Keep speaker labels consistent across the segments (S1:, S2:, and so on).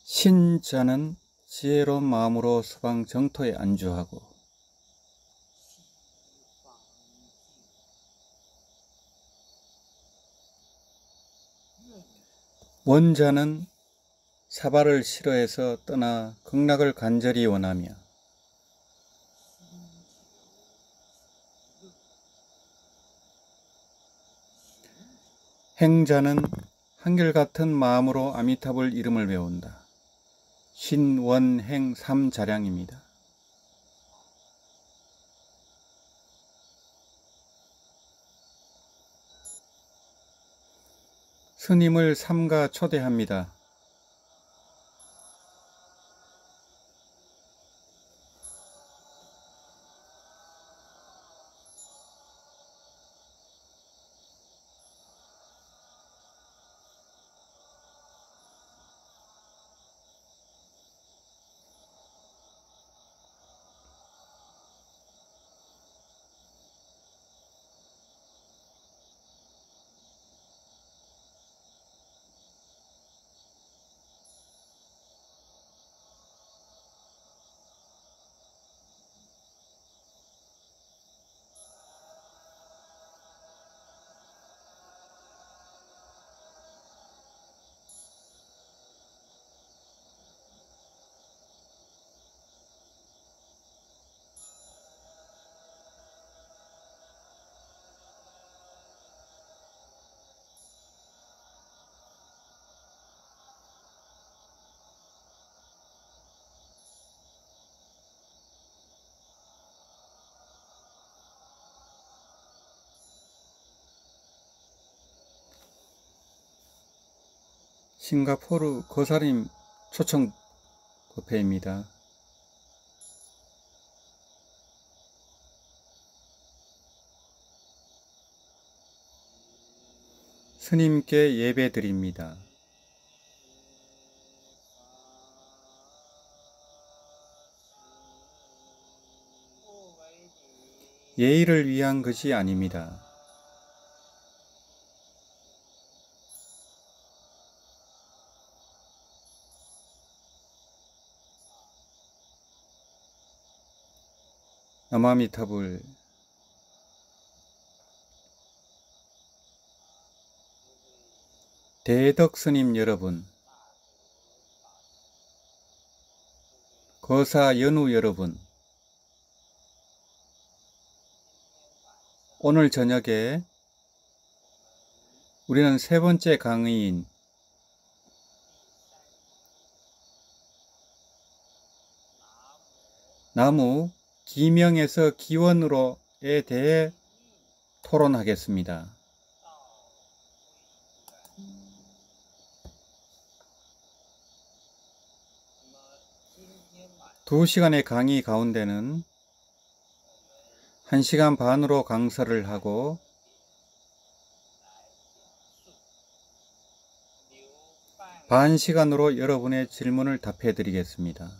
S1: 신자는 지혜로운 마음으로 서방 정토에 안주하고, 원자는 사발을 싫어해서 떠나 극락을 간절히 원하며, 행자는 한결같은 마음으로 아미타불 이름을 외운다. 신원행 삼자량입니다. 스님을 삼가 초대합니다. 싱가포르 거사림 초청 법회입니다. 스님께 예배 드립니다. 예의를 위한 것이 아닙니다. 나마미타불. 대덕스님 여러분, 거사 연우 여러분, 오늘 저녁에 우리는 세 번째 강의인 나무 기명에서 기원으로에 대해 토론하겠습니다. 두 시간의 강의 가운데는 1시간 반으로 강설을 하고 반 시간으로 여러분의 질문을 답해 드리겠습니다.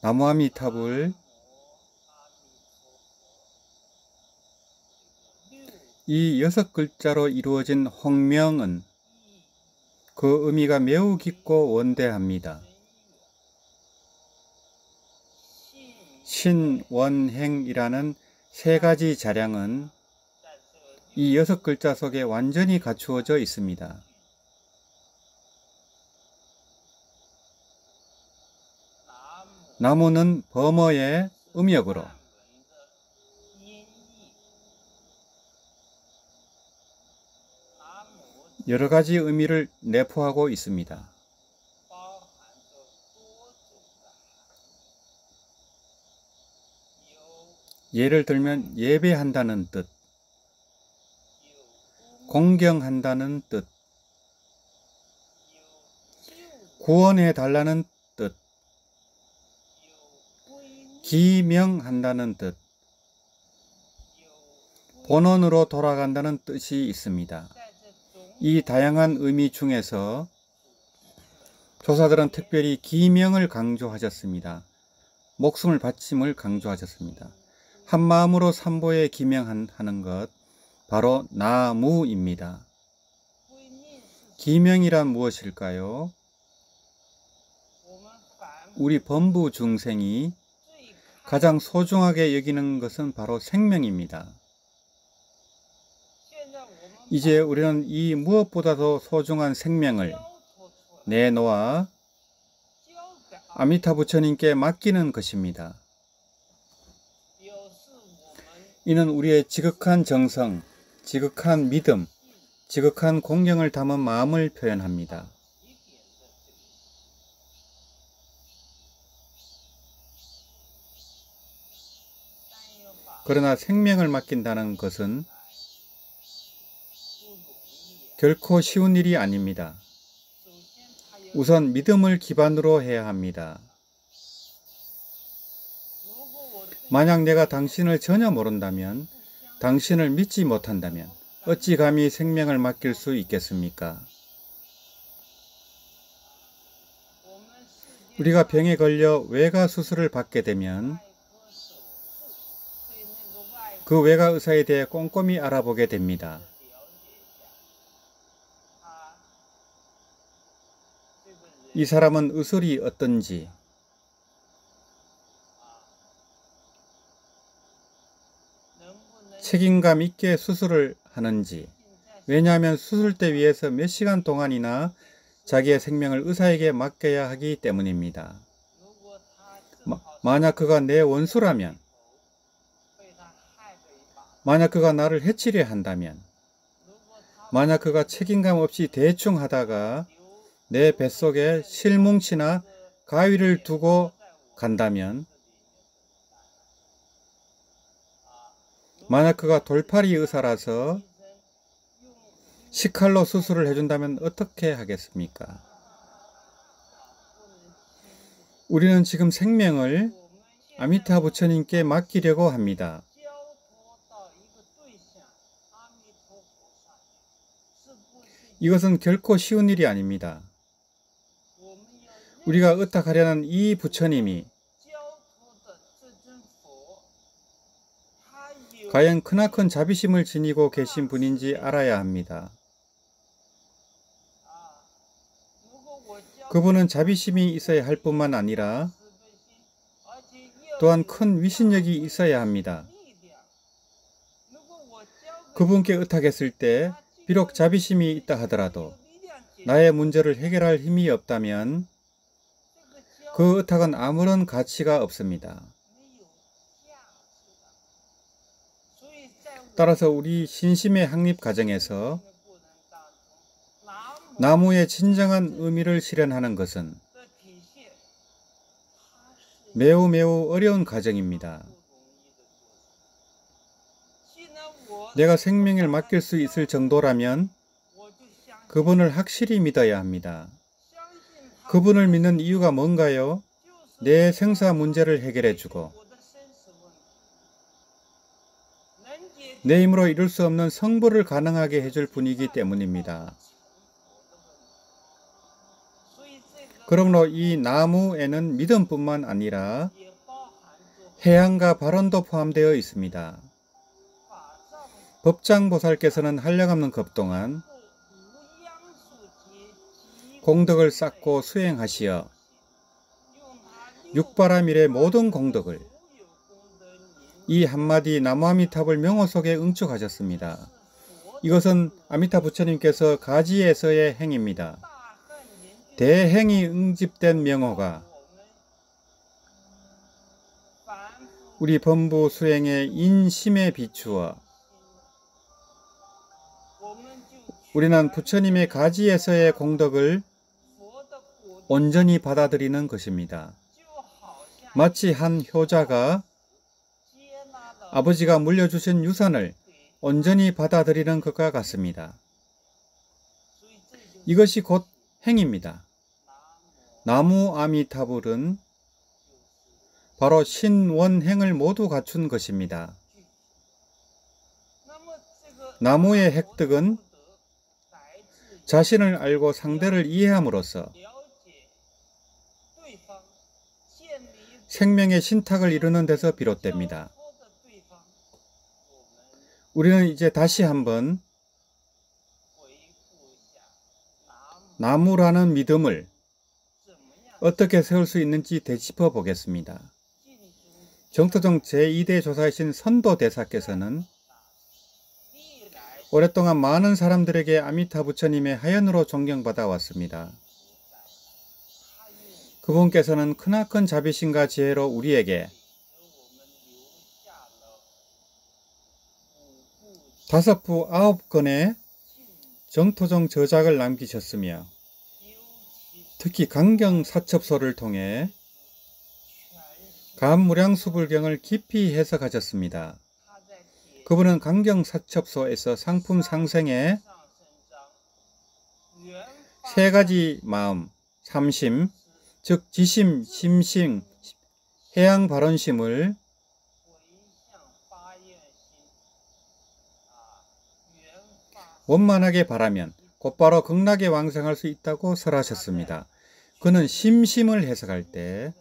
S1: 나무아미타불. 이 6글자로 이루어진 홍명은 그 의미가 매우 깊고 원대합니다. 신원행이라는 세 가지 자량은 이 6글자 속에 완전히 갖추어져 있습니다. 나무는 범어의 음역으로 여러 가지 의미를 내포하고 있습니다. 예를 들면 예배한다는 뜻, 공경한다는 뜻, 구원해 달라는 뜻, 기명한다는 뜻, 본원으로 돌아간다는 뜻이 있습니다. 이 다양한 의미 중에서 조사들은 특별히 기명을 강조하셨습니다. 목숨을 바침을 강조하셨습니다. 한마음으로 삼보에 기명하는 것, 바로 나무입니다. 기명이란 무엇일까요? 우리 범부 중생이 가장 소중하게 여기는 것은 바로 생명입니다. 이제 우리는 이 무엇보다도 소중한 생명을 내놓아 아미타 부처님께 맡기는 것입니다. 이는 우리의 지극한 정성, 지극한 믿음, 지극한 공경을 담은 마음을 표현합니다. 그러나 생명을 맡긴다는 것은 결코 쉬운 일이 아닙니다. 우선 믿음을 기반으로 해야 합니다. 만약 내가 당신을 전혀 모른다면, 당신을 믿지 못한다면 어찌 감히 생명을 맡길 수 있겠습니까? 우리가 병에 걸려 외과 수술을 받게 되면 그 외과 의사에 대해 꼼꼼히 알아보게 됩니다. 이 사람은 의술이 어떤지, 책임감 있게 수술을 하는지, 왜냐하면 수술대 위에서 몇 시간 동안이나 자기의 생명을 의사에게 맡겨야 하기 때문입니다. 만약 그가 내 원수라면, 만약 그가 나를 해치려 한다면, 만약 그가 책임감 없이 대충 하다가 내 뱃속에 실뭉치나 가위를 두고 간다면, 만약 그가 돌팔이 의사라서 식칼로 수술을 해준다면 어떻게 하겠습니까? 우리는 지금 생명을 아미타 부처님께 맡기려고 합니다. 이것은 결코 쉬운 일이 아닙니다. 우리가 의탁하려는 이 부처님이 과연 크나큰 자비심을 지니고 계신 분인지 알아야 합니다. 그분은 자비심이 있어야 할 뿐만 아니라 또한 큰 위신력이 있어야 합니다. 그분께 의탁했을 때 비록 자비심이 있다 하더라도 나의 문제를 해결할 힘이 없다면 그 의탁은 아무런 가치가 없습니다. 따라서 우리 신심의 확립 과정에서 나무의 진정한 의미를 실현하는 것은 매우 어려운 과정입니다. 내가 생명을 맡길 수 있을 정도라면 그분을 확실히 믿어야 합니다. 그분을 믿는 이유가 뭔가요? 내 생사 문제를 해결해주고 내 힘으로 이룰 수 없는 성불을 가능하게 해줄 분이기 때문입니다. 그러므로 이 나무에는 믿음뿐만 아니라 해안과 발언도 포함되어 있습니다. 법장보살께서는 한량없는 급 동안 공덕을 쌓고 수행하시어 육바라밀의 모든 공덕을 이 한마디 나무아미탑을 명호 속에 응축하셨습니다. 이것은 아미타 부처님께서 가지에서의 행입니다. 대행이 응집된 명호가 우리 범부 수행의 인심에 비추어 우리는 부처님의 가지에서의 공덕을 온전히 받아들이는 것입니다. 마치 한 효자가 아버지가 물려주신 유산을 온전히 받아들이는 것과 같습니다. 이것이 곧 행입니다. 나무 아미타불은 바로 신원행을 모두 갖춘 것입니다. 나무의 획득은 자신을 알고 상대를 이해함으로써 생명의 신탁을 이루는 데서 비롯됩니다. 우리는 이제 다시 한번 나무라는 믿음을 어떻게 세울 수 있는지 되짚어 보겠습니다. 정토종 제2대 조사이신 선도대사께서는 오랫동안 많은 사람들에게 아미타 부처님의 하연으로 존경받아 왔습니다. 그분께서는 크나큰 자비심과 지혜로 우리에게 5부 9권의 정토종 저작을 남기셨으며 특히 강경사첩소를 통해 감무량수불경을 깊이 해석하셨습니다. 그분은 강경사첩소에서 상품 상생의 3가지 마음, 삼심, 즉 지심, 심심, 해양발언심을 원만하게 바라면 곧바로 극락에 왕생할 수 있다고 설하셨습니다. 그는 심심을 해석할 때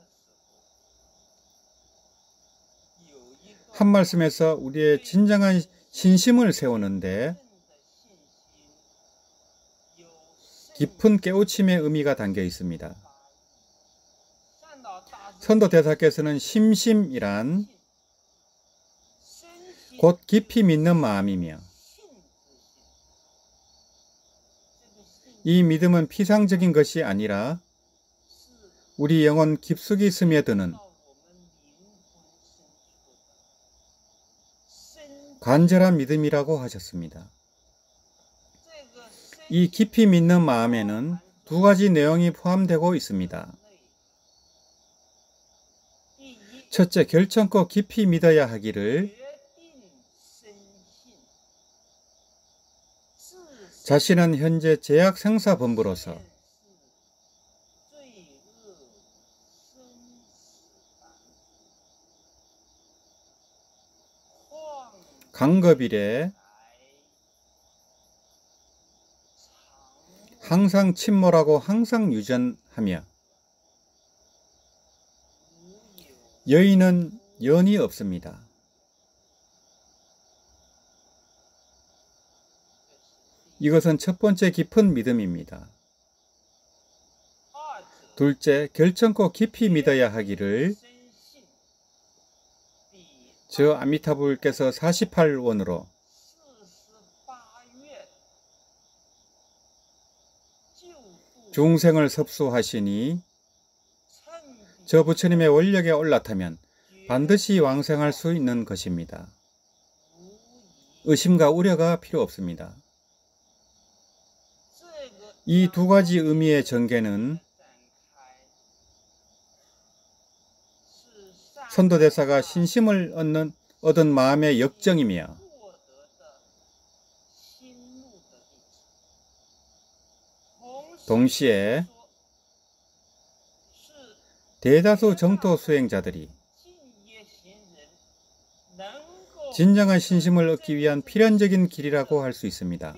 S1: 한 말씀에서 우리의 진정한 신심을 세우는데 깊은 깨우침의 의미가 담겨 있습니다. 선도대사께서는 심심이란 곧 깊이 믿는 마음이며 이 믿음은 피상적인 것이 아니라 우리 영혼 깊숙이 스며드는 간절한 믿음이라고 하셨습니다. 이 깊이 믿는 마음에는 2가지 내용이 포함되고 있습니다. 첫째, 결정코 깊이 믿어야 하기를 자신은 현재 제약생사본부로서 강겁일에 항상 침몰하고 항상 유전하며 여인은 연이 없습니다. 이것은 첫 번째 깊은 믿음입니다. 둘째, 결정코 깊이 믿어야 하기를 저 아미타불께서 48원으로 중생을 섭수하시니 저 부처님의 원력에 올라타면 반드시 왕생할 수 있는 것입니다. 의심과 우려가 필요 없습니다. 이 2가지 의미의 전개는 선도대사가 신심을 얻은 마음의 역정이며 동시에 대다수 정토 수행자들이 진정한 신심을 얻기 위한 필연적인 길이라고 할 수 있습니다.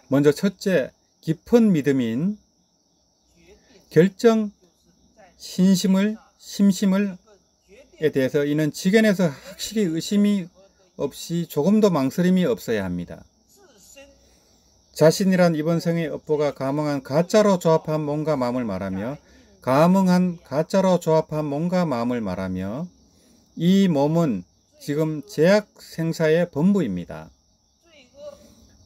S1: 먼저 첫째, 깊은 믿음인 결정 심심에 대해서 이는 지견에서 확실히 의심이 없이 조금도 망설임이 없어야 합니다. 자신이란 이번 생의 업보가 감응한 가짜로 조합한 몸과 마음을 말하며 이 몸은 지금 제약 생사의 본부입니다.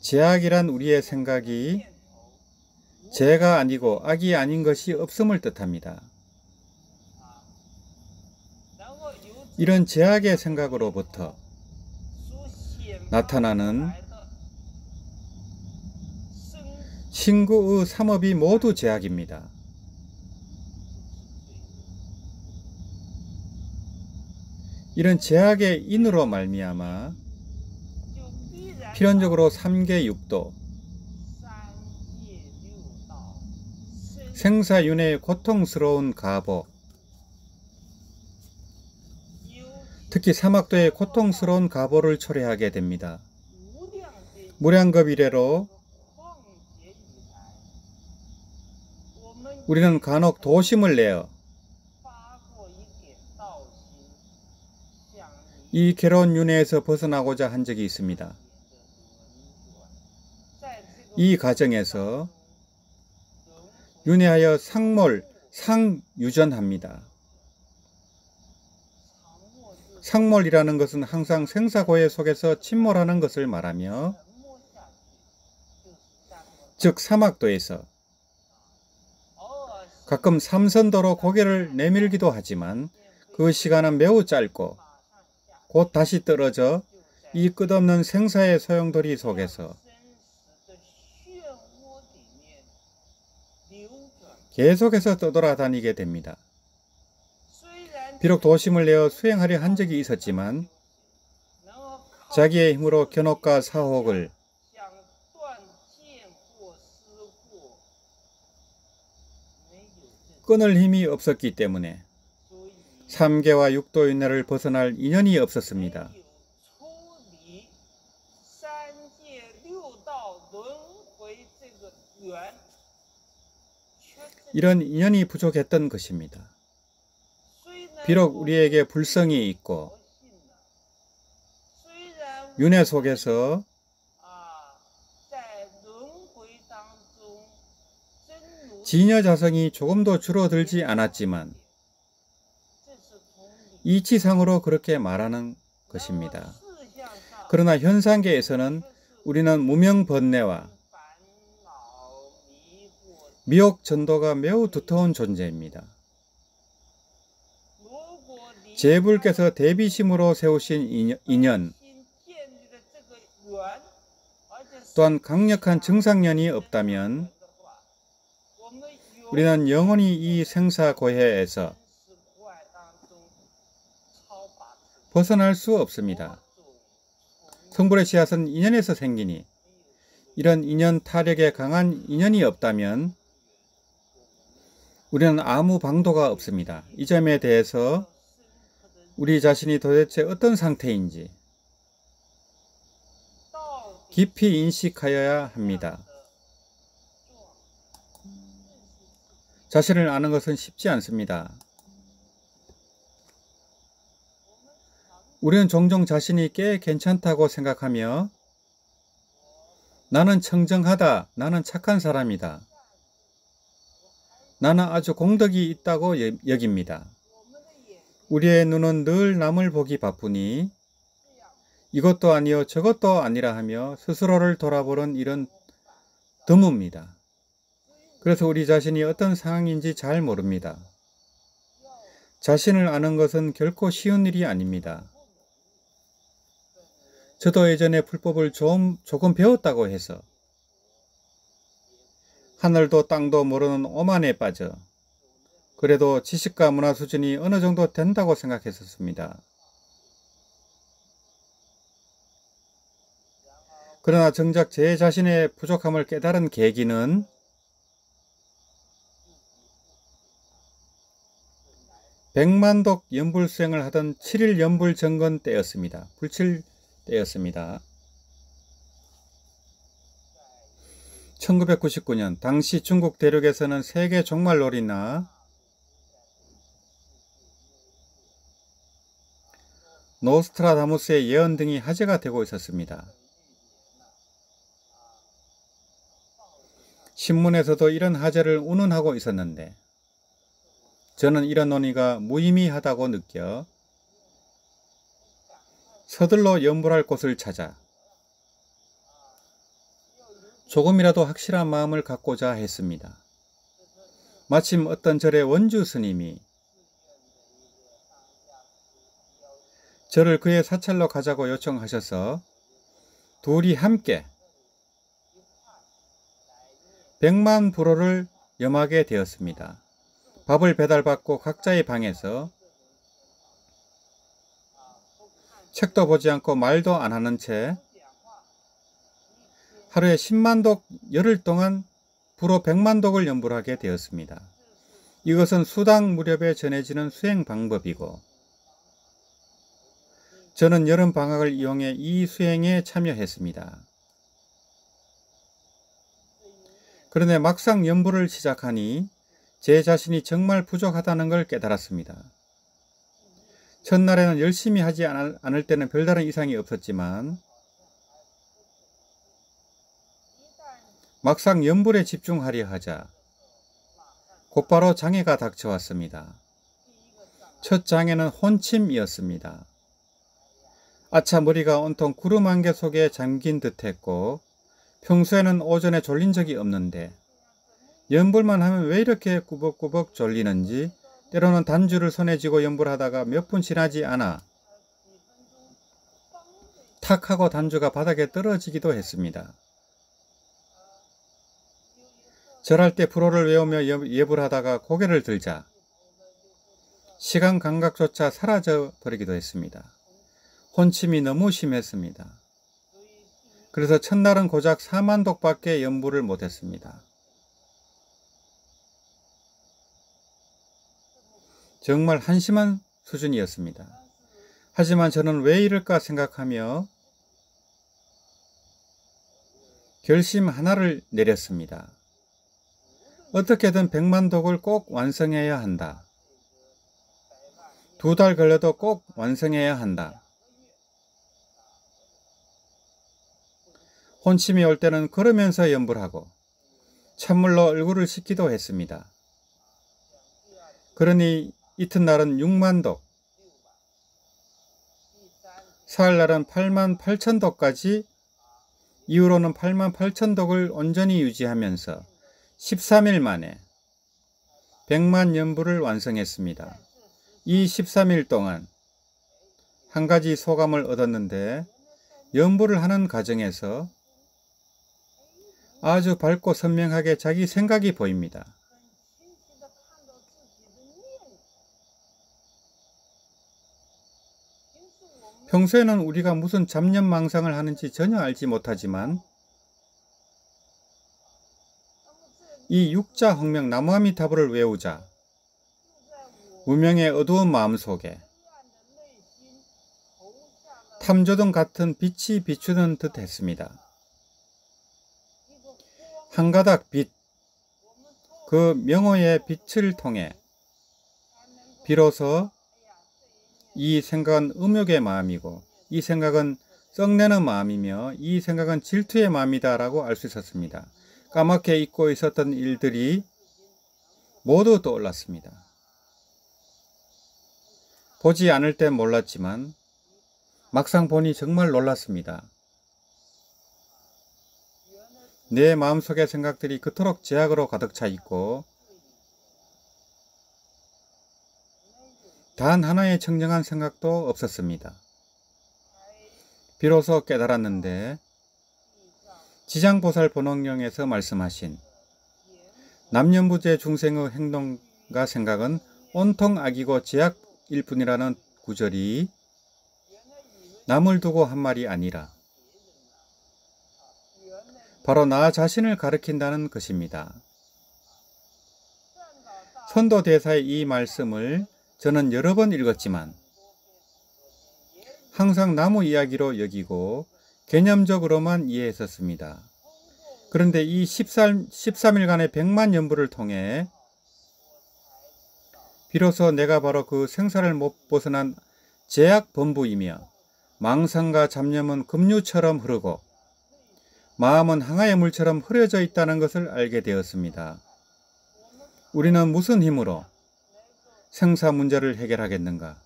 S1: 제약이란 우리의 생각이 제가 아니고 악이 아닌 것이 없음을 뜻합니다. 이런 제약의 생각으로부터 나타나는 신구의 3업이 모두 제약입니다. 이런 제약의 인으로 말미암아 필연적으로 3계 6도, 생사윤회의 고통스러운 가보, 특히 사막도의 고통스러운 가보를 초래하게 됩니다. 무량겁 이래로 우리는 간혹 도심을 내어 이 괴로운 윤회에서 벗어나고자 한 적이 있습니다. 이 과정에서 윤회하여 상유전합니다. 상몰이라는 것은 항상 생사고해 속에서 침몰하는 것을 말하며, 즉 사막도에서 가끔 삼선도로 고개를 내밀기도 하지만 그 시간은 매우 짧고 곧 다시 떨어져 이 끝없는 생사의 소용돌이 속에서 계속해서 떠돌아다니게 됩니다. 비록 도심을 내어 수행하려 한 적이 있었지만 자기의 힘으로 견옥과 사혹을 끊을 힘이 없었기 때문에 3계와 6도윤회를 벗어날 인연이 없었습니다. 이런 인연이 부족했던 것입니다. 비록 우리에게 불성이 있고 윤회 속에서 진여자성이 조금도 줄어들지 않았지만 이치상으로 그렇게 말하는 것입니다. 그러나 현상계에서는 우리는 무명번뇌와 미혹전도가 매우 두터운 존재입니다. 제불께서 대비심으로 세우신 인연, 또한 강력한 증상연이 없다면 우리는 영원히 이 생사고해에서 벗어날 수 없습니다. 성불의 씨앗은 인연에서 생기니 이런 인연 타력에 강한 인연이 없다면 우리는 아무 방도가 없습니다. 이 점에 대해서 우리 자신이 도대체 어떤 상태인지 깊이 인식하여야 합니다. 자신을 아는 것은 쉽지 않습니다. 우리는 종종 자신이 꽤 괜찮다고 생각하며 나는 청정하다, 나는 착한 사람이다, 나는 아주 공덕이 있다고 여깁니다. 우리의 눈은 늘 남을 보기 바쁘니 이것도 아니요 저것도 아니라 하며 스스로를 돌아보는 일은 드뭅니다. 그래서 우리 자신이 어떤 상황인지 잘 모릅니다. 자신을 아는 것은 결코 쉬운 일이 아닙니다. 저도 예전에 불법을 조금 배웠다고 해서 하늘도 땅도 모르는 오만에 빠져 그래도 지식과 문화 수준이 어느 정도 된다고 생각했었습니다. 그러나 정작 제 자신의 부족함을 깨달은 계기는 백만독 연불수행을 하던 7일 연불 정건 때였습니다. 불칠 때였습니다. 1999년 당시 중국 대륙에서는 세계 종말놀이나 노스트라다무스의 예언 등이 화제가 되고 있었습니다. 신문에서도 이런 화제를 운운하고 있었는데 저는 이런 논의가 무의미하다고 느껴 서둘러 연불할 곳을 찾아 조금이라도 확실한 마음을 갖고자 했습니다. 마침 어떤 절의 원주 스님이 저를 그의 사찰로 가자고 요청하셔서 둘이 함께 100만 불호를 염하게 되었습니다. 밥을 배달받고 각자의 방에서 책도 보지 않고 말도 안 하는 채 하루에 10만독 열흘 동안 불호 100만독을 연불하게 되었습니다. 이것은 수당 무렵에 전해지는 수행 방법이고 저는 여름 방학을 이용해 이 수행에 참여했습니다. 그런데 막상 연불을 시작하니 제 자신이 정말 부족하다는 걸 깨달았습니다. 첫날에는 열심히 하지 않을 때는 별다른 이상이 없었지만 막상 연불에 집중하려 하자 곧바로 장애가 닥쳐왔습니다. 첫 장애는 혼침이었습니다. 아차, 머리가 온통 구름 안개 속에 잠긴 듯 했고 평소에는 오전에 졸린 적이 없는데 연불만 하면 왜 이렇게 꾸벅꾸벅 졸리는지, 때로는 단주를 손에 쥐고 연불하다가 몇 분 지나지 않아 탁 하고 단주가 바닥에 떨어지기도 했습니다. 절할 때 불호를 외우며 예불하다가 고개를 들자 시간 감각조차 사라져 버리기도 했습니다. 혼침이 너무 심했습니다. 그래서 첫날은 고작 4만독밖에 연불을 못했습니다. 정말 한심한 수준이었습니다. 하지만 저는 왜 이럴까 생각하며 결심 하나를 내렸습니다. 어떻게든 100만독을 꼭 완성해야 한다. 2달 걸려도 꼭 완성해야 한다. 혼침이 올 때는 걸으면서 연불하고 찬물로 얼굴을 씻기도 했습니다. 그러니 이튿날은 6만독, 사흘날은 88,000독까지, 이후로는 88,000독을 온전히 유지하면서 13일 만에 100만 연불을 완성했습니다. 이 13일 동안 한 가지 소감을 얻었는데, 연불을 하는 과정에서 아주 밝고 선명하게 자기 생각이 보입니다. 평소에는 우리가 무슨 잡념망상을 하는지 전혀 알지 못하지만 이 육자 홍명 나무아미타불을 외우자 무명의 어두운 마음속에 탐조등 같은 빛이 비추는 듯 했습니다. 한 가닥 빛, 그 명호의 빛을 통해 비로소 이 생각은 음욕의 마음이고, 이 생각은 썩내는 마음이며, 이 생각은 질투의 마음이다 라고 알 수 있었습니다. 까맣게 잊고 있었던 일들이 모두 떠올랐습니다. 보지 않을 땐 몰랐지만 막상 보니 정말 놀랐습니다. 내 마음속의 생각들이 그토록 제약으로 가득 차 있고 단 하나의 청정한 생각도 없었습니다. 비로소 깨달았는데, 지장보살 본원경에서 말씀하신 남녀부재 중생의 행동과 생각은 온통 악이고 제약일 뿐이라는 구절이 남을 두고 한 말이 아니라 바로 나 자신을 가리킨다는 것입니다. 선도대사의 이 말씀을 저는 여러 번 읽었지만 항상 나무 이야기로 여기고 개념적으로만 이해했었습니다. 그런데 이 13일간의 100만 연불을 통해 비로소 내가 바로 그 생사를 못 벗어난 제약 범부이며, 망상과 잡념은 급류처럼 흐르고 마음은 항아의 물처럼 흐려져 있다는 것을 알게 되었습니다. 우리는 무슨 힘으로 생사 문제를 해결하겠는가?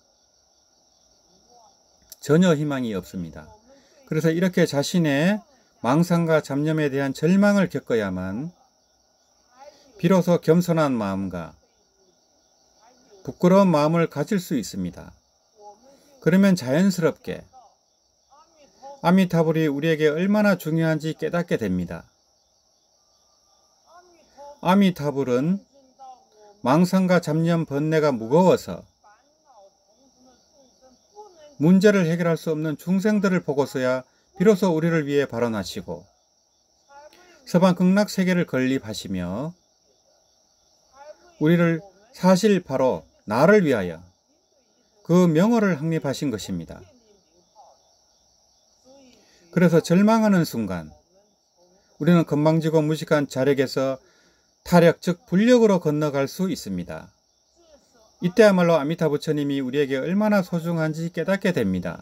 S1: 전혀 희망이 없습니다. 그래서 이렇게 자신의 망상과 잡념에 대한 절망을 겪어야만 비로소 겸손한 마음과 부끄러운 마음을 가질 수 있습니다. 그러면 자연스럽게 아미타불이 우리에게 얼마나 중요한지 깨닫게 됩니다. 아미타불은 망상과 잡념 번뇌가 무거워서 문제를 해결할 수 없는 중생들을 보고서야 비로소 우리를 위해 발언하시고 서방 극락세계를 건립하시며 우리를 사실 바로 나를 위하여 그 명호를 확립하신 것입니다. 그래서 절망하는 순간 우리는 건방지고 무식한 자력에서 타력 즉 불력으로 건너갈 수 있습니다. 이때야말로 아미타 부처님이 우리에게 얼마나 소중한지 깨닫게 됩니다.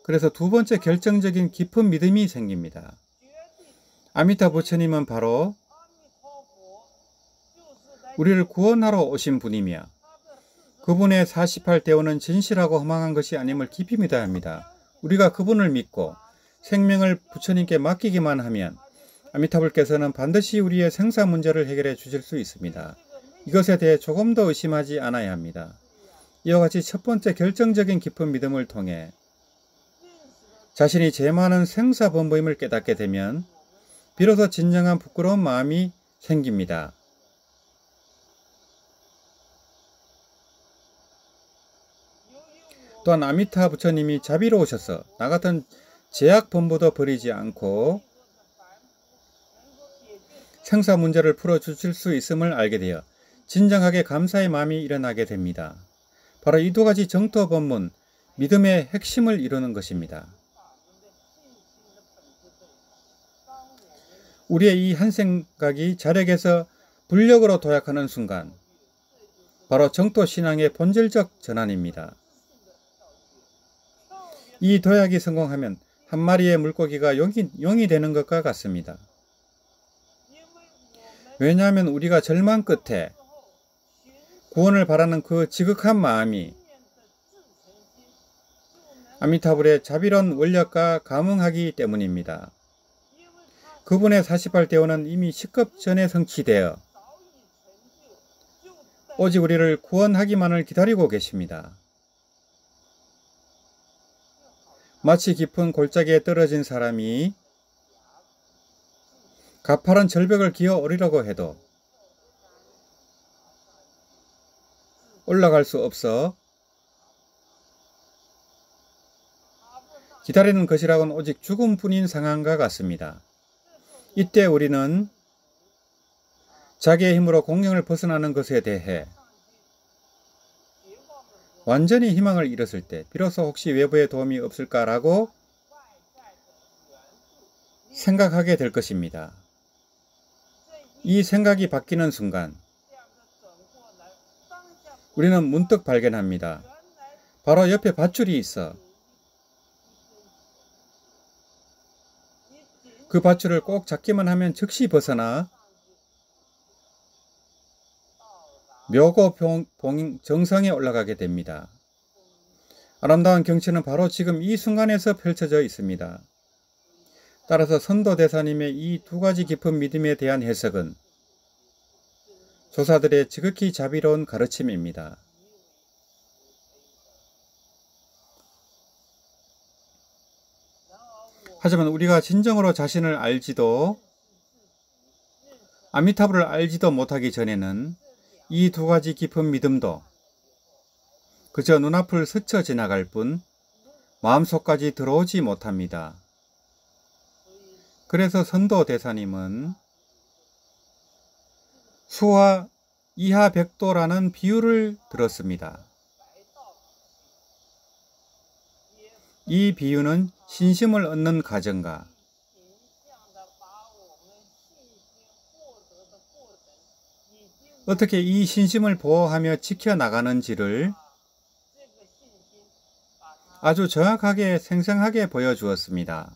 S1: 그래서 두 번째 결정적인 깊은 믿음이 생깁니다. 아미타 부처님은 바로 우리를 구원하러 오신 분이며 그분의 48대오는 진실하고 허망한 것이 아님을 깊이 믿어야 합니다. 우리가 그분을 믿고 생명을 부처님께 맡기기만 하면 아미타불께서는 반드시 우리의 생사 문제를 해결해 주실 수 있습니다. 이것에 대해 조금 더 의심하지 않아야 합니다. 이와 같이 첫 번째 결정적인 깊은 믿음을 통해 자신이 죄 많은 생사범부임을 깨닫게 되면 비로소 진정한 부끄러운 마음이 생깁니다. 또한 아미타 부처님이 자비로우셔서 나 같은 제약범부도 버리지 않고 생사 문제를 풀어주실 수 있음을 알게 되어 진정하게 감사의 마음이 일어나게 됩니다. 바로 이 두 가지 정토 법문, 믿음의 핵심을 이루는 것입니다. 우리의 이 한 생각이 자력에서 불력으로 도약하는 순간, 바로 정토 신앙의 본질적 전환입니다. 이 도약이 성공하면 한 마리의 물고기가 용이 되는 것과 같습니다. 왜냐하면 우리가 절망 끝에 구원을 바라는 그 지극한 마음이 아미타불의 자비로운 원력과 감응하기 때문입니다. 그분의 48대오는 이미 시급 전에 성취되어 오직 우리를 구원하기만을 기다리고 계십니다. 마치 깊은 골짜기에 떨어진 사람이 가파른 절벽을 기어 오르려고 해도 올라갈 수 없어 기다리는 것이라고는 오직 죽음뿐인 상황과 같습니다. 이때 우리는 자기의 힘으로 공경을 벗어나는 것에 대해 완전히 희망을 잃었을 때 비로소 혹시 외부의 도움이 없을까라고 생각하게 될 것입니다. 이 생각이 바뀌는 순간 우리는 문득 발견합니다. 바로 옆에 밧줄이 있어 그 밧줄을 꼭 잡기만 하면 즉시 벗어나 묘고 정상에 올라가게 됩니다. 아름다운 경치는 바로 지금 이 순간에서 펼쳐져 있습니다. 따라서 선도대사님의 이 두 가지 깊은 믿음에 대한 해석은 조사들의 지극히 자비로운 가르침입니다. 하지만 우리가 진정으로 자신을 알지도 아미타불을 알지도 못하기 전에는 이 두 가지 깊은 믿음도 그저 눈앞을 스쳐 지나갈 뿐 마음속까지 들어오지 못합니다. 그래서 선도대사님은 수화 이하 백도라는 비유를 들었습니다. 이 비유는 신심을 얻는 과정과 어떻게 이 신심을 보호하며 지켜나가는지를 아주 정확하게 생생하게 보여주었습니다.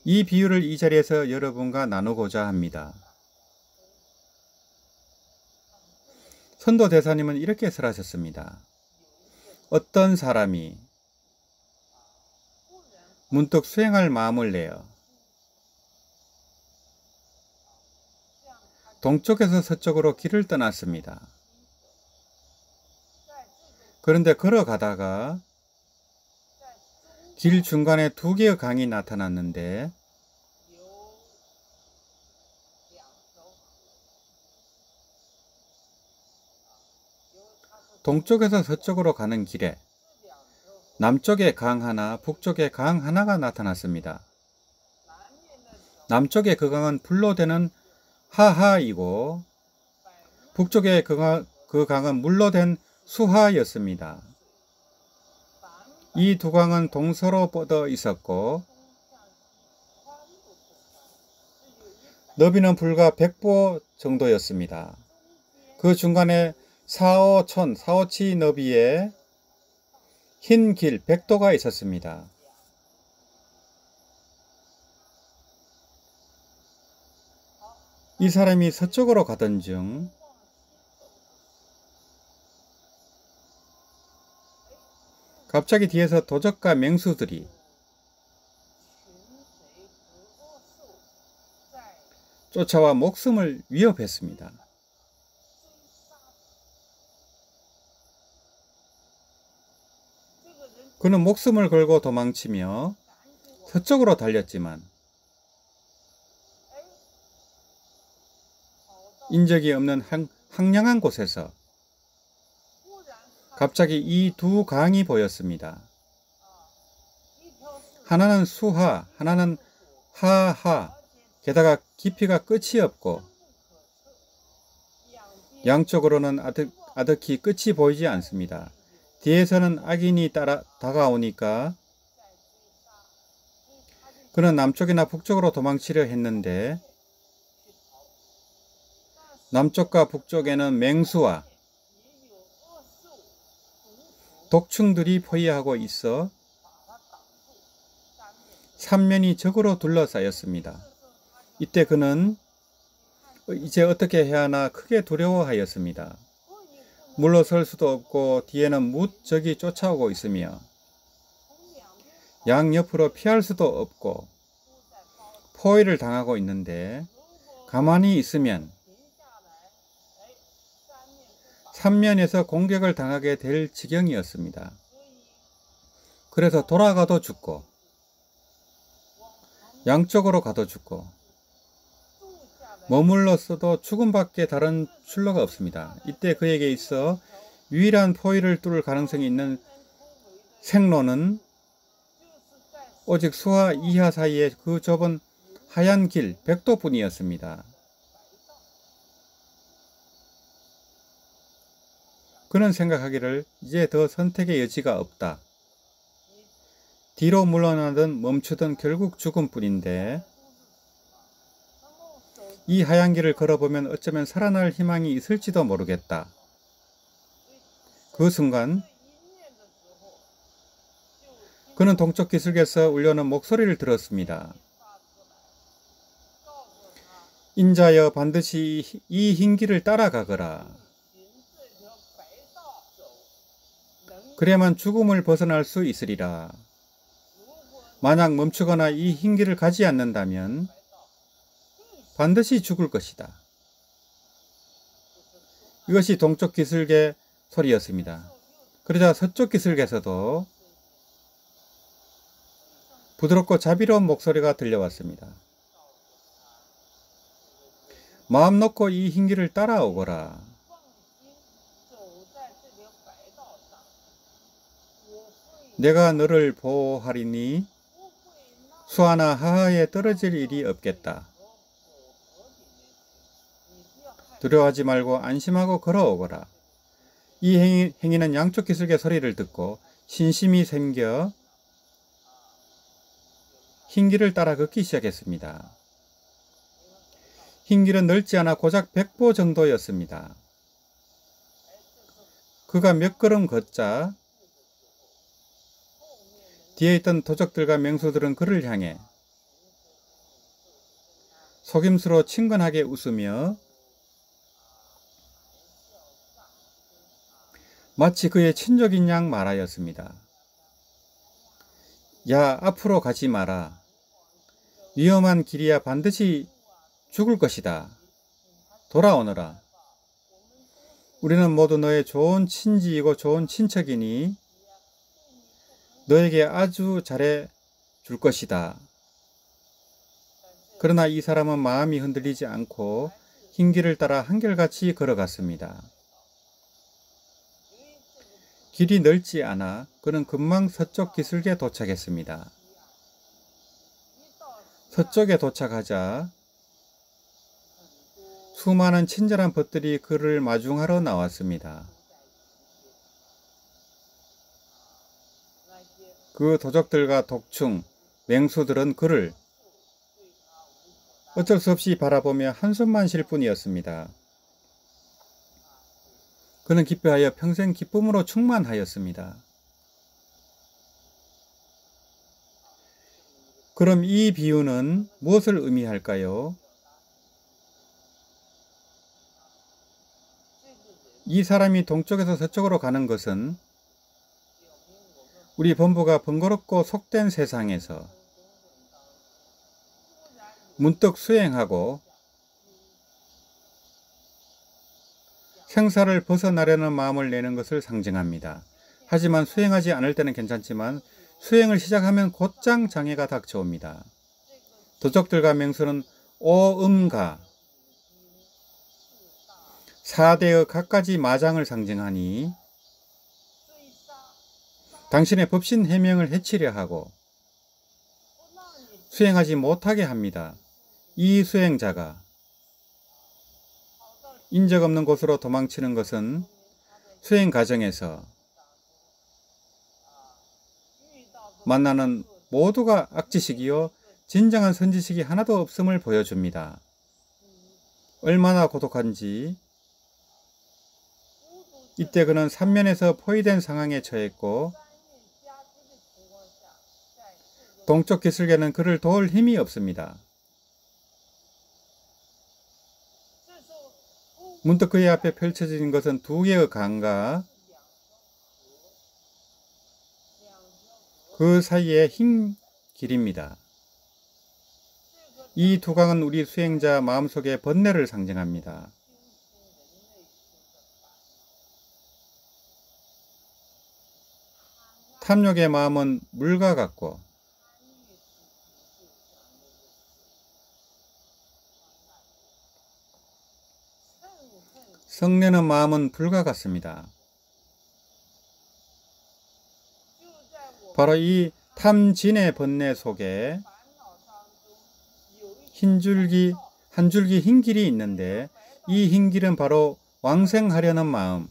S1: 이 비유를 이 자리에서 여러분과 나누고자 합니다. 선도대사님은 이렇게 설하셨습니다. 어떤 사람이 문득 수행할 마음을 내어 동쪽에서 서쪽으로 길을 떠났습니다. 그런데 걸어가다가 길 중간에 두 개의 강이 나타났는데 동쪽에서 서쪽으로 가는 길에 남쪽에 강 하나, 북쪽에 강 하나가 나타났습니다. 남쪽의 그 강은 불로 되는 하하이고 북쪽의 그 강은 물로 된 수하였습니다. 이 두 강은 동서로 뻗어 있었고 너비는 불과 100보 정도였습니다. 그 중간에 4~5치 너비의 흰 길 백도가 있었습니다. 이 사람이 서쪽으로 가던 중 갑자기 뒤에서 도적과 맹수들이 쫓아와 목숨을 위협했습니다. 그는 목숨을 걸고 도망치며 서쪽으로 달렸지만 인적이 없는 황량한 곳에서 갑자기 이 두 강이 보였습니다. 하나는 수하, 하나는 하하, 게다가 깊이가 끝이 없고 양쪽으로는 아득히 끝이 보이지 않습니다. 뒤에서는 악인이 다가오니까 그는 남쪽이나 북쪽으로 도망치려 했는데 남쪽과 북쪽에는 맹수와 독충들이 포위하고 있어 삼면이 적으로 둘러싸였습니다. 이때 그는 이제 어떻게 해야 하나 크게 두려워하였습니다. 물러설 수도 없고 뒤에는 무적이 쫓아오고 있으며 양옆으로 피할 수도 없고 포위를 당하고 있는데 가만히 있으면 삼면에서 공격을 당하게 될 지경이었습니다. 그래서 돌아가도 죽고 양쪽으로 가도 죽고 머물렀어도 죽음밖에 다른 출로가 없습니다. 이때 그에게 있어 유일한 포위를 뚫을 가능성이 있는 생로는 오직 수하 이하 사이의 그 좁은 하얀 길 백도뿐이었습니다. 그는 생각하기를 이제 더 선택의 여지가 없다. 뒤로 물러나든 멈추든 결국 죽음뿐인데 이 하얀 길을 걸어보면 어쩌면 살아날 희망이 있을지도 모르겠다. 그 순간 그는 동쪽 기슭에서 울려오는 목소리를 들었습니다. 인자여 반드시 이 흰 길을 따라가거라. 그래야만 죽음을 벗어날 수 있으리라. 만약 멈추거나 이 흰 길을 가지 않는다면 반드시 죽을 것이다. 이것이 동쪽 기슭의 소리였습니다. 그러자 서쪽 기슭에서도 부드럽고 자비로운 목소리가 들려왔습니다. 마음 놓고 이 흰 길을 따라오거라. 내가 너를 보호하리니 수하나 하하에 떨어질 일이 없겠다. 두려워하지 말고 안심하고 걸어오거라. 이 행인은 양쪽 기슭의 소리를 듣고 신심이 생겨 흰 길을 따라 걷기 시작했습니다. 흰 길은 넓지 않아 고작 100보 정도였습니다. 그가 몇 걸음 걷자 뒤에 있던 도적들과 맹수들은 그를 향해 속임수로 친근하게 웃으며 마치 그의 친족인 양 말하였습니다. 야, 앞으로 가지 마라. 위험한 길이야 반드시 죽을 것이다. 돌아오너라. 우리는 모두 너의 좋은 친지이고 좋은 친척이니 너에게 아주 잘해 줄 것이다. 그러나 이 사람은 마음이 흔들리지 않고 흰 길을 따라 한결같이 걸어갔습니다. 길이 넓지 않아 그는 금방 서쪽 기슭에 도착했습니다. 서쪽에 도착하자 수많은 친절한 벗들이 그를 마중하러 나왔습니다. 그 도적들과 독충, 맹수들은 그를 어쩔 수 없이 바라보며 한숨만 쉴 뿐이었습니다. 그는 기뻐하여 평생 기쁨으로 충만하였습니다. 그럼 이 비유는 무엇을 의미할까요? 이 사람이 동쪽에서 서쪽으로 가는 것은 우리 본부가 번거롭고 속된 세상에서 문득 수행하고 생사를 벗어나려는 마음을 내는 것을 상징합니다. 하지만 수행하지 않을 때는 괜찮지만 수행을 시작하면 곧장 장애가 닥쳐옵니다. 도적들과 맹수는 오음가 4대의 갖가지 마장을 상징하니 당신의 법신 해명을 해치려 하고 수행하지 못하게 합니다. 이 수행자가 인적 없는 곳으로 도망치는 것은 수행 과정에서 만나는 모두가 악지식이요 진정한 선지식이 하나도 없음을 보여줍니다. 얼마나 고독한지 이때 그는 삼면에서 포위된 상황에 처했고 동쪽 기슭에는 그를 도울 힘이 없습니다. 문득 그의 앞에 펼쳐진 것은 두 개의 강과 그 사이에 흰 길입니다. 이 두 강은 우리 수행자 마음속의 번뇌를 상징합니다. 탐욕의 마음은 물과 같고 성내는 마음은 불과 같습니다. 바로 이 탐진의 번뇌 속에 한 줄기 흰 길이 있는데 이 흰 길은 바로 왕생하려는 마음,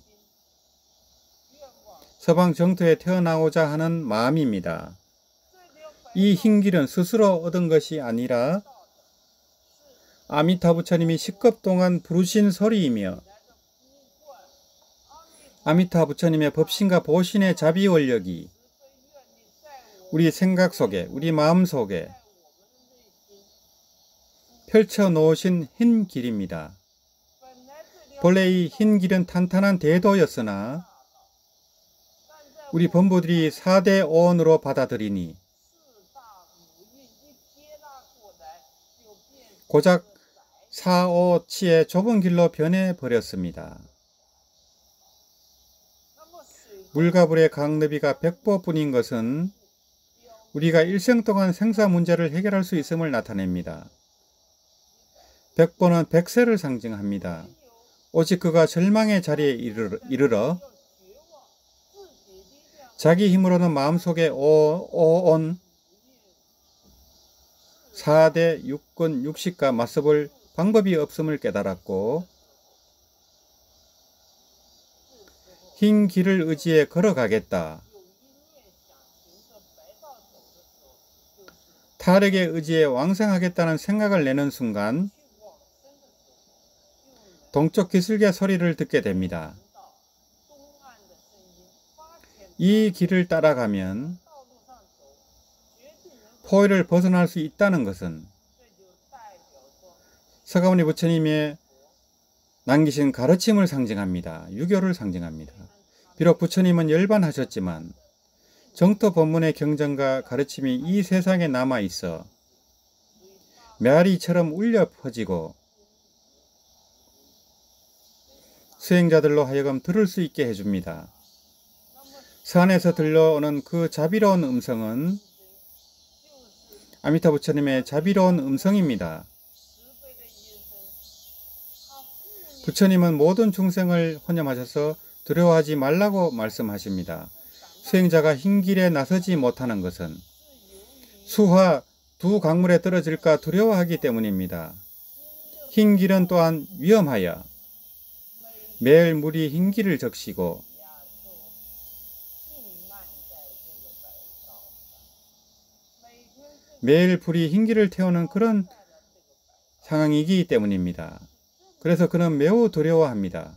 S1: 서방 정토에 태어나고자 하는 마음입니다. 이 흰 길은 스스로 얻은 것이 아니라 아미타 부처님이 10급 동안 부르신 소리이며 아미타 부처님의 법신과 보신의 자비 원력이 우리 생각 속에, 우리 마음 속에 펼쳐 놓으신 흰 길입니다. 본래 이 흰 길은 탄탄한 대도였으나 우리 본부들이 4대 오언으로 받아들이니 고작 4,5치의 좁은 길로 변해버렸습니다. 물과 불의 강너비가 100보뿐인 것은 우리가 일생 동안 생사 문제를 해결할 수 있음을 나타냅니다. 100보는 100세를 상징합니다. 오직 그가 절망의 자리에 이르러 자기 힘으로는 마음속에 온 4대 육군 육식과 맞서볼 방법이 없음을 깨달았고 흰 길을 의지해 걸어가겠다. 타력의 의지에 왕생하겠다는 생각을 내는 순간 동쪽 기슭의 소리를 듣게 됩니다. 이 길을 따라가면 포위를 벗어날 수 있다는 것은 서가모니 부처님의 남기신 가르침을 상징합니다. 유교를 상징합니다. 비록 부처님은 열반하셨지만 정토 법문의 경전과 가르침이 이 세상에 남아 있어 메아리처럼 울려 퍼지고 수행자들로 하여금 들을 수 있게 해줍니다. 산에서 들려오는 그 자비로운 음성은 아미타 부처님의 자비로운 음성입니다. 부처님은 모든 중생을 혼념하셔서 두려워하지 말라고 말씀하십니다. 수행자가 흰 길에 나서지 못하는 것은 수화 두 강물에 떨어질까 두려워하기 때문입니다. 흰 길은 또한 위험하여 매일 물이 흰 길을 적시고 매일 불이 흰 길을 태우는 그런 상황이기 때문입니다. 그래서 그는 매우 두려워합니다.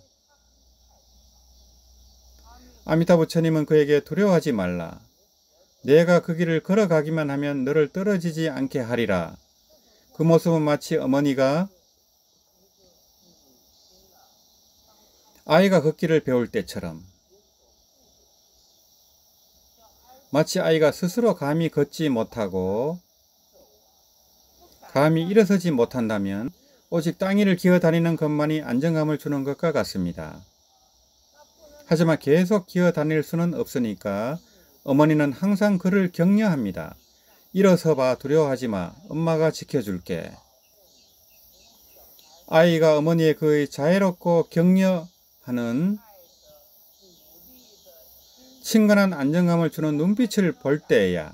S1: 아미타 부처님은 그에게 두려워하지 말라. 내가 그 길을 걸어가기만 하면 너를 떨어지지 않게 하리라. 그 모습은 마치 어머니가 아이가 걷기를 배울 때처럼, 마치 아이가 스스로 감히 걷지 못하고 감히 일어서지 못한다면 오직 땅 위를 기어다니는 것만이 안정감을 주는 것과 같습니다. 하지만 계속 기어다닐 수는 없으니까 어머니는 항상 그를 격려합니다. 일어서 봐, 두려워하지 마. 엄마가 지켜줄게. 아이가 어머니의 그 자애롭고 격려하는 친근한 안정감을 주는 눈빛을 볼 때에야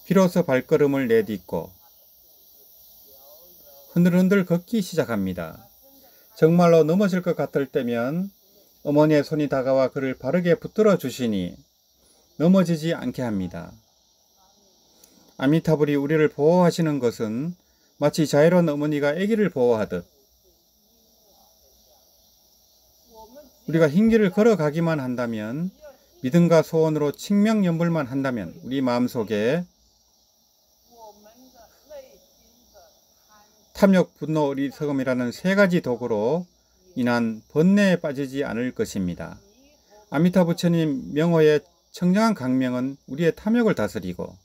S1: 비로소 발걸음을 내딛고 흔들흔들 걷기 시작합니다. 정말로 넘어질 것 같을 때면 어머니의 손이 다가와 그를 바르게 붙들어 주시니 넘어지지 않게 합니다. 아미타불이 우리를 보호하시는 것은 마치 자애로운 어머니가 아기를 보호하듯 우리가 흰 길을 걸어가기만 한다면, 믿음과 소원으로 칭명연불만 한다면 우리 마음속에 탐욕, 분노, 어리석음이라는 세 가지 도구로 인한 번뇌에 빠지지 않을 것입니다. 아미타 부처님 명호의 청정한 강명은 우리의 탐욕을 다스리고,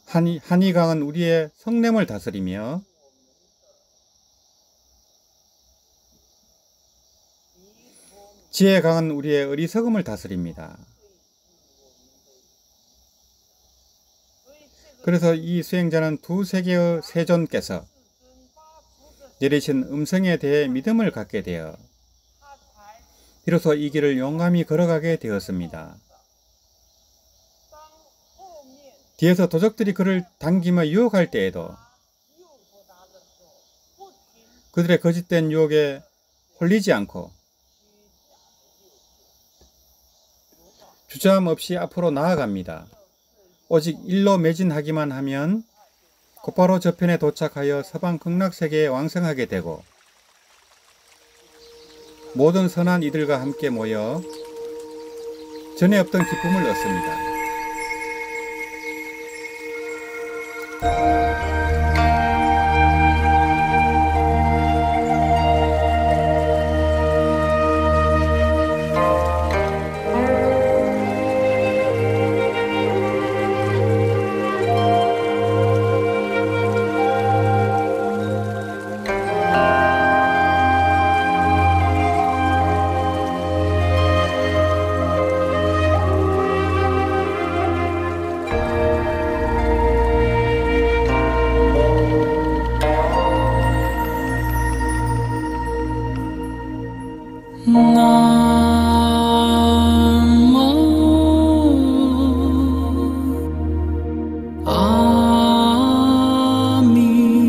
S1: 한의강은 우리의 성냄을 다스리며, 지혜강은 우리의 어리석음을 다스립니다. 그래서 이 수행자는 두 세계의 세존께서 내리신 음성에 대해 믿음을 갖게 되어 비로소 이 길을 용감히 걸어가게 되었습니다. 뒤에서 도적들이 그를 당기며 유혹할 때에도 그들의 거짓된 유혹에 홀리지 않고 주저함 없이 앞으로 나아갑니다. 오직 일로 매진하기만 하면 곧바로 저편에 도착하여 서방 극락세계에 왕성하게 되고 모든 선한 이들과 함께 모여 전에 없던 기쁨을 얻습니다.
S2: 아미